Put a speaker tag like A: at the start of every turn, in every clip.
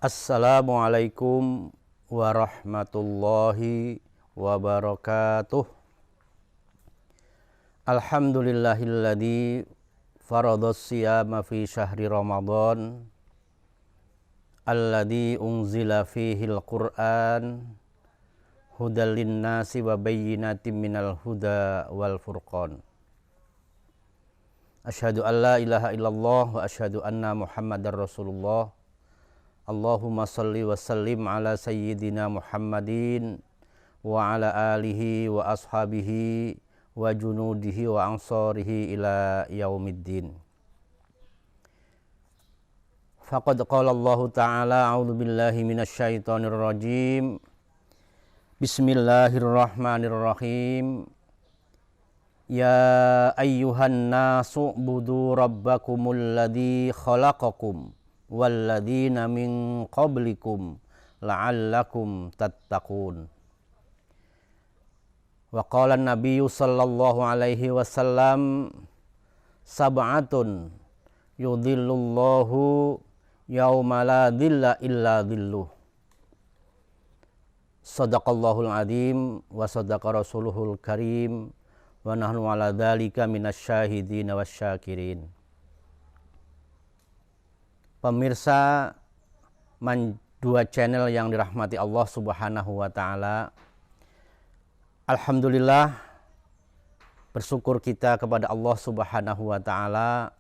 A: Assalamualaikum warahmatullahi wabarakatuh. Alhamdulillahilladzi faradhas siyama fi syahri Ramadan alladzi unzila fihil Qur'an hudal linnasi wa bayyinatin minal huda wal furqan. Asyhadu an la ilaha illallah wa asyhadu anna Muhammadar Rasulullah. Allahumma salli wa sallim ala sayyidina Muhammadin wa ala alihi wa ashabihi wa junudihi wa ansarihi ila yaumiddin. Faqad qala Allah ta'ala a'udzu billahi minasy syaithanir rajim. Bismillahirrahmanirrahim. Ya ayyuhan nasu ubudu rabbakumul ladzi khalaqakum walladzina min qablikum la'allakum tattaqun. Wa qala an-nabiyyu sallallahu alaihi wasallam sab'atun yudhillullahu yauma la dhilla illa dhilluh. Shadaqallahul adzim wa sadaqa rasuluhul karim wa nahnu ala dzalika minasyahidin wasyakirin. Pemirsa dua channel yang dirahmati Allah Subhanahu wa taala. Alhamdulillah, bersyukur kita kepada Allah Subhanahu wa taala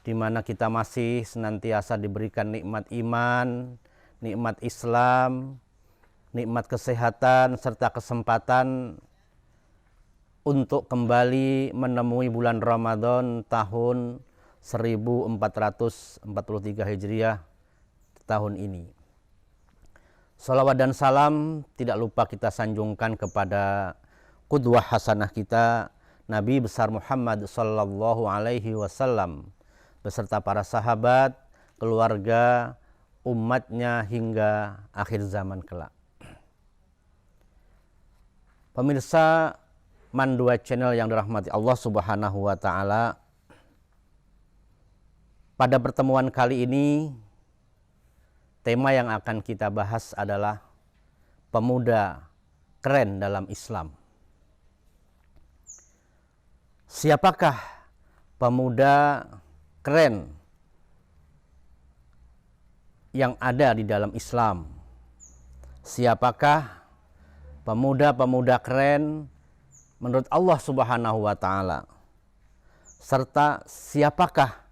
A: di mana kita masih senantiasa diberikan nikmat iman, nikmat Islam, nikmat kesehatan serta kesempatan untuk kembali menemui bulan Ramadan tahun 1443 Hijriah tahun ini. Salawat dan salam tidak lupa kita sanjungkan kepada qudwah hasanah kita Nabi besar Muhammad sallallahu alaihi wasallam beserta para sahabat, keluarga, umatnya hingga akhir zaman kelak. Pemirsa Mandua channel yang dirahmati Allah Subhanahu wa taala, pada pertemuan kali ini, tema yang akan kita bahas adalah pemuda keren dalam Islam. Siapakah pemuda keren yang ada di dalam Islam? Siapakah pemuda-pemuda keren menurut Allah Subhanahu wa taala? Serta siapakah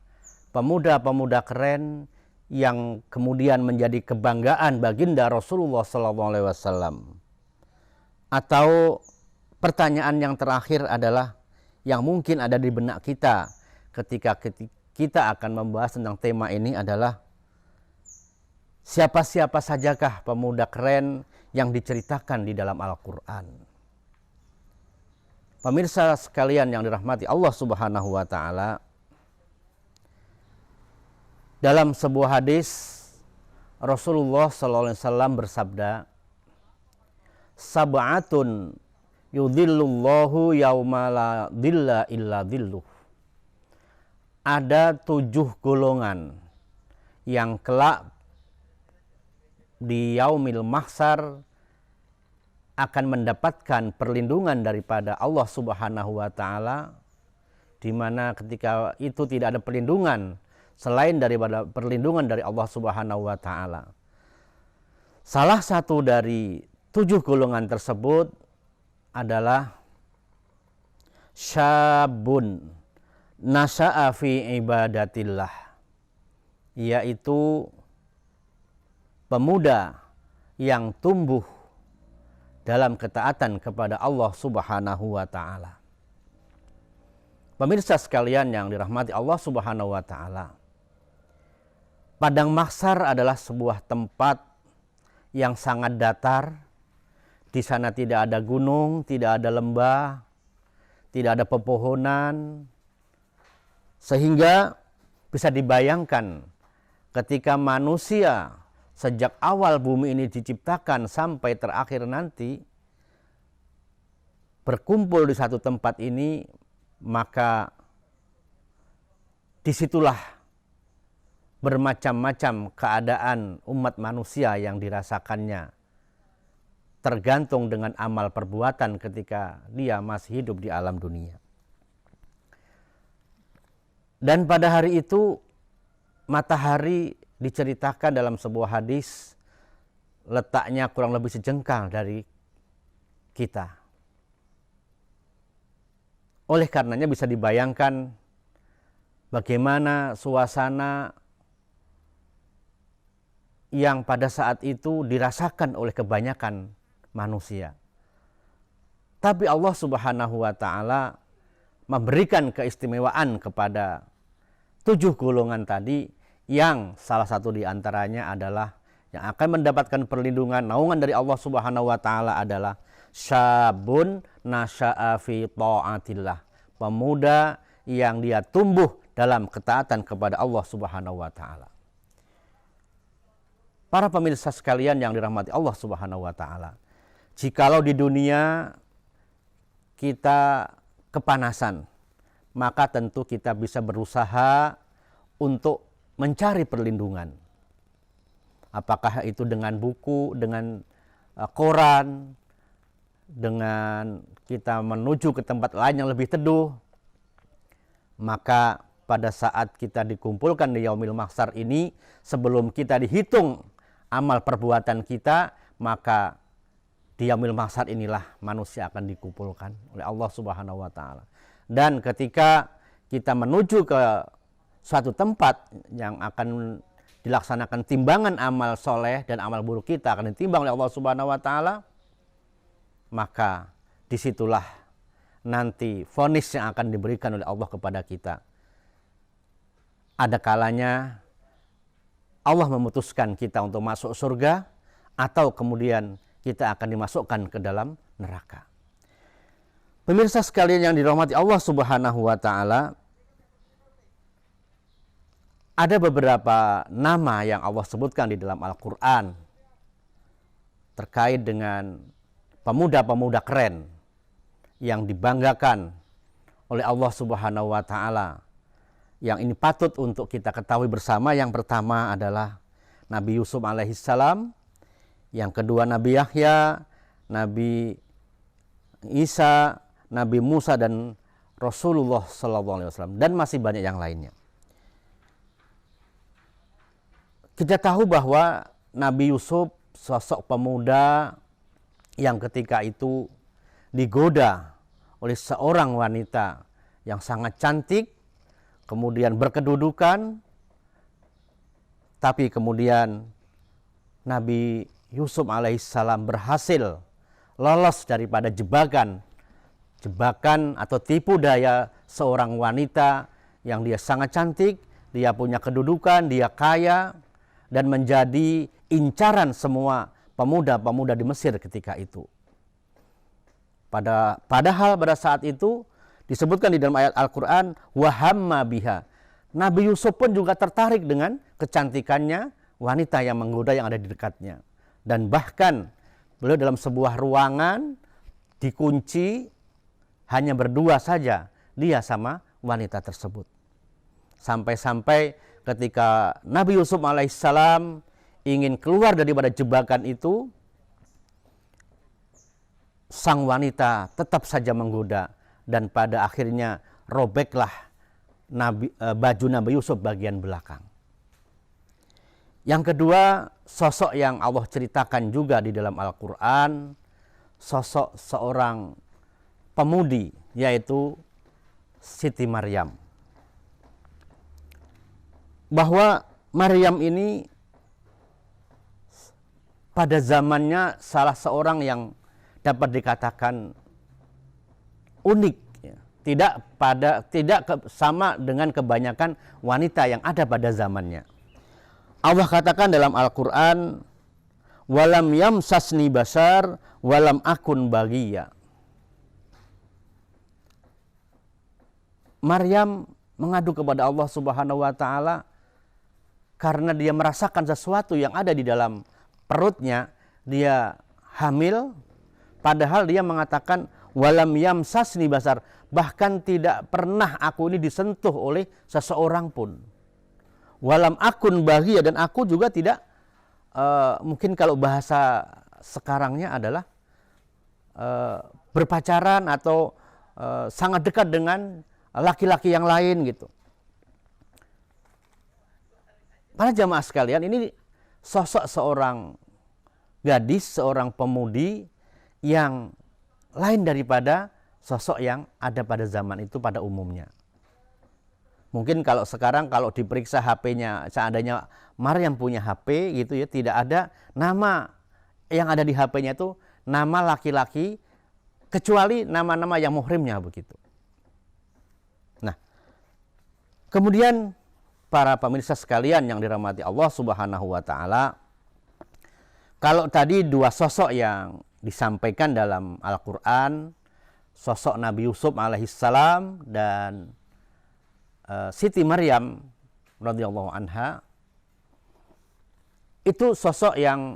A: pemuda-pemuda keren yang kemudian menjadi kebanggaan baginda Rasulullah SAW? Atau pertanyaan yang terakhir adalah yang mungkin ada di benak kita ketika kita akan membahas tentang tema ini adalah siapa-siapa sajakah pemuda keren yang diceritakan di dalam Al-Quran? Pemirsa sekalian yang dirahmati Allah Subhanahu wa taala, dalam sebuah hadis Rasulullah SAW bersabda, sab'atun yudhillullahu yauma la dhilla illa dhilluh. Ada 7 golongan yang kelak di yaumil mahsyar akan mendapatkan perlindungan daripada Allah Subhanahu wa taala, di mana ketika itu tidak ada perlindungan selain daripada perlindungan dari Allah Subhanahu wa taala. Salah satu dari 7 golongan tersebut adalah syabun nasha'a fi ibadatillah, yaitu pemuda yang tumbuh dalam ketaatan kepada Allah Subhanahu wa taala. Pemirsa sekalian yang dirahmati Allah Subhanahu wa taala, Padang Mahsyar adalah sebuah tempat yang sangat datar. Di sana tidak ada gunung, tidak ada lembah, tidak ada pepohonan. Sehingga bisa dibayangkan ketika manusia sejak awal bumi ini diciptakan sampai terakhir nanti berkumpul di satu tempat ini, maka disitulah bermacam-macam keadaan umat manusia yang dirasakannya, tergantung dengan amal perbuatan ketika dia masih hidup di alam dunia. Dan pada hari itu matahari diceritakan dalam sebuah hadis letaknya kurang lebih sejengkal dari kita. Oleh karenanya bisa dibayangkan bagaimana suasana yang pada saat itu dirasakan oleh kebanyakan manusia. Tapi Allah Subhanahu wa Ta'ala memberikan keistimewaan kepada 7 golongan tadi, yang salah satu di antaranya adalah yang akan mendapatkan perlindungan, naungan dari Allah Subhanahu wa Ta'ala adalah syabun nasya'a fi ta'atillah, pemuda yang dia tumbuh dalam ketaatan kepada Allah Subhanahu wa Ta'ala. Para pemirsa sekalian yang dirahmati Allah Subhanahu wa Ta'ala, jikalau di dunia kita kepanasan, maka tentu kita bisa berusaha untuk mencari perlindungan. Apakah itu dengan buku, dengan koran, dengan kita menuju ke tempat lain yang lebih teduh. Maka pada saat kita dikumpulkan di Yaumil Mahsyar ini, sebelum kita dihitung amal perbuatan kita, maka di Yaumil Mahsyar inilah manusia akan dikumpulkan oleh Allah Subhanahu wa Ta'ala. Dan ketika kita menuju ke suatu tempat yang akan dilaksanakan timbangan amal soleh dan amal buruk kita akan ditimbang oleh Allah Subhanahu wa Ta'ala, maka disitulah nanti vonis yang akan diberikan oleh Allah kepada kita. Ada kalanya Allah memutuskan kita untuk masuk surga, atau kemudian kita akan dimasukkan ke dalam neraka. Pemirsa sekalian yang dirahmati Allah Subhanahu wa Ta'ala, ada beberapa nama yang Allah sebutkan di dalam Al-Quran terkait dengan pemuda-pemuda keren yang dibanggakan oleh Allah Subhanahu wa Ta'ala. Yang ini patut untuk kita ketahui bersama. Yang pertama adalah Nabi Yusuf alaihissalam, yang kedua Nabi Yahya, Nabi Isa, Nabi Musa, dan Rasulullah SAW, dan masih banyak yang lainnya. Kita tahu bahwa Nabi Yusuf sosok pemuda yang ketika itu digoda oleh seorang wanita yang sangat cantik, kemudian berkedudukan, tapi kemudian Nabi Yusuf alaihissalam berhasil lolos daripada jebakan atau tipu daya seorang wanita yang dia sangat cantik, dia punya kedudukan, dia kaya, dan menjadi incaran semua pemuda-pemuda di Mesir ketika itu. Padahal pada saat itu disebutkan di dalam ayat Al-Quran, wahamma biha. Nabi Yusuf pun juga tertarik dengan kecantikannya wanita yang menggoda yang ada di dekatnya. Dan bahkan beliau dalam sebuah ruangan dikunci, hanya berdua saja dia sama wanita tersebut. Sampai-sampai ketika Nabi Yusuf alaihissalam ingin keluar daripada jebakan itu, sang wanita tetap saja menggoda, dan pada akhirnya robeklah baju Nabi Yusuf bagian belakang. Yang kedua, sosok yang Allah ceritakan juga di dalam Al-Quran, sosok seorang pemudi, yaitu Siti Maryam. Bahwa Maryam ini pada zamannya salah seorang yang dapat dikatakan unik, ya. Tidak sama dengan kebanyakan wanita yang ada pada zamannya. Allah katakan dalam Al-Quran, walam yamsasni basar walam akun bagiya. Maryam mengadu kepada Allah Subhanahu wa Ta'ala karena dia merasakan sesuatu yang ada di dalam perutnya. Dia hamil, padahal dia mengatakan walam yamsasni basar, bahkan tidak pernah aku ini disentuh oleh seseorang pun. Walam akun baghia, dan aku juga tidak, mungkin kalau bahasa sekarangnya adalah berpacaran atau sangat dekat dengan laki-laki yang lain gitu. Para jamaah sekalian, ini sosok seorang gadis, seorang pemudi yang lain daripada sosok yang ada pada zaman itu pada umumnya. Mungkin kalau sekarang kalau diperiksa HP-nya, seandainya Maryam punya HP gitu ya, tidak ada nama yang ada di HP-nya itu nama laki-laki kecuali nama-nama yang muhrimnya begitu. Nah, kemudian para pemirsa sekalian yang dirahmati Allah Subhanahu wa taala, kalau tadi dua sosok yang disampaikan dalam Al-Qur'an, sosok Nabi Yusuf alaihissalam dan Siti Maryam radhiyallahu anha, itu sosok yang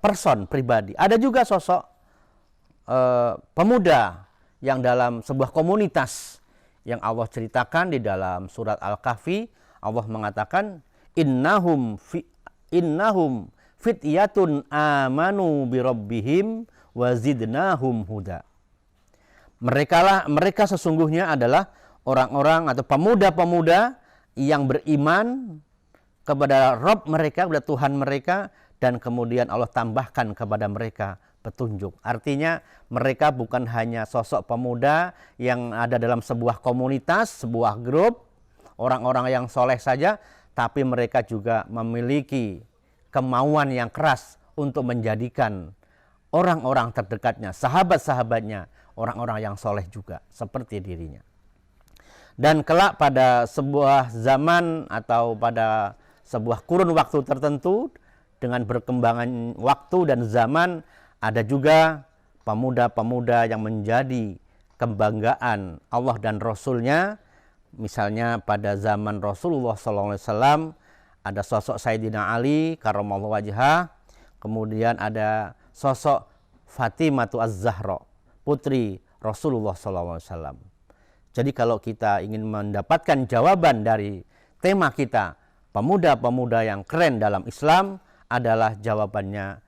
A: person pribadi. Ada juga sosok pemuda yang dalam sebuah komunitas yang Allah ceritakan di dalam surat Al-Kahfi. Allah mengatakan innahum fityatun amanu birabbihim wazidnahum huda. Mereka sesungguhnya adalah orang-orang atau pemuda-pemuda yang beriman kepada Rabb mereka, kepada Tuhan mereka, dan kemudian Allah tambahkan kepada mereka petunjuk. Artinya mereka bukan hanya sosok pemuda yang ada dalam sebuah komunitas, sebuah grup, orang-orang yang soleh saja, tapi mereka juga memiliki kemauan yang keras untuk menjadikan orang-orang terdekatnya, sahabat-sahabatnya, orang-orang yang soleh juga seperti dirinya. Dan kelak pada sebuah zaman atau pada sebuah kurun waktu tertentu, dengan berkembangan waktu dan zaman, ada juga pemuda-pemuda yang menjadi kebanggaan Allah dan Rasulnya. Misalnya pada zaman Rasulullah SAW ada sosok Sayyidina Ali karramallahu wajhah, kemudian ada sosok Fatimatu Az-Zahra, putri Rasulullah SAW. Jadi kalau kita ingin mendapatkan jawaban dari tema kita, pemuda-pemuda yang keren dalam Islam, adalah jawabannya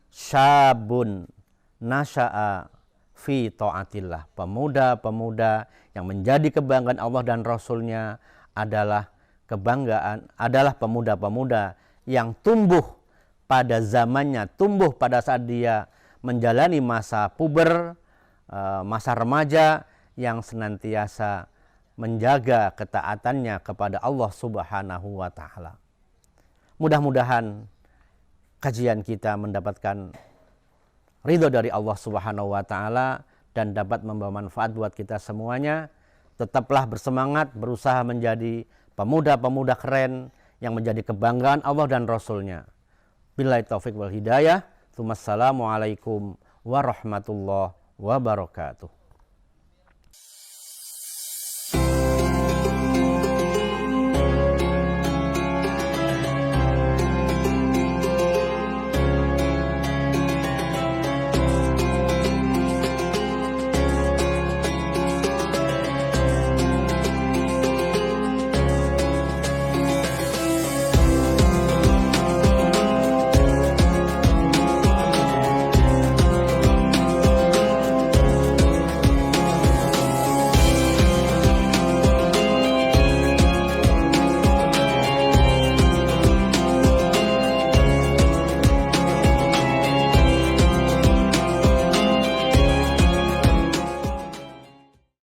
A: syabun nasya'a fi ta'atillah. Pemuda-pemuda yang menjadi kebanggaan Allah dan Rasulnya adalah pemuda-pemuda yang tumbuh pada zamannya, tumbuh pada saat dia menjalani masa puber, masa remaja, yang senantiasa menjaga ketaatannya kepada Allah Subhanahu wa taala. Mudah-mudahan kajian kita mendapatkan ridho dari Allah Subhanahu wa taala dan dapat membawa manfaat buat kita semuanya. Tetaplah bersemangat berusaha menjadi pemuda-pemuda keren yang menjadi kebanggaan Allah dan Rasulnya. Billahi taufiq wal hidayah. Assalamualaikum warahmatullahi wabarakatuh.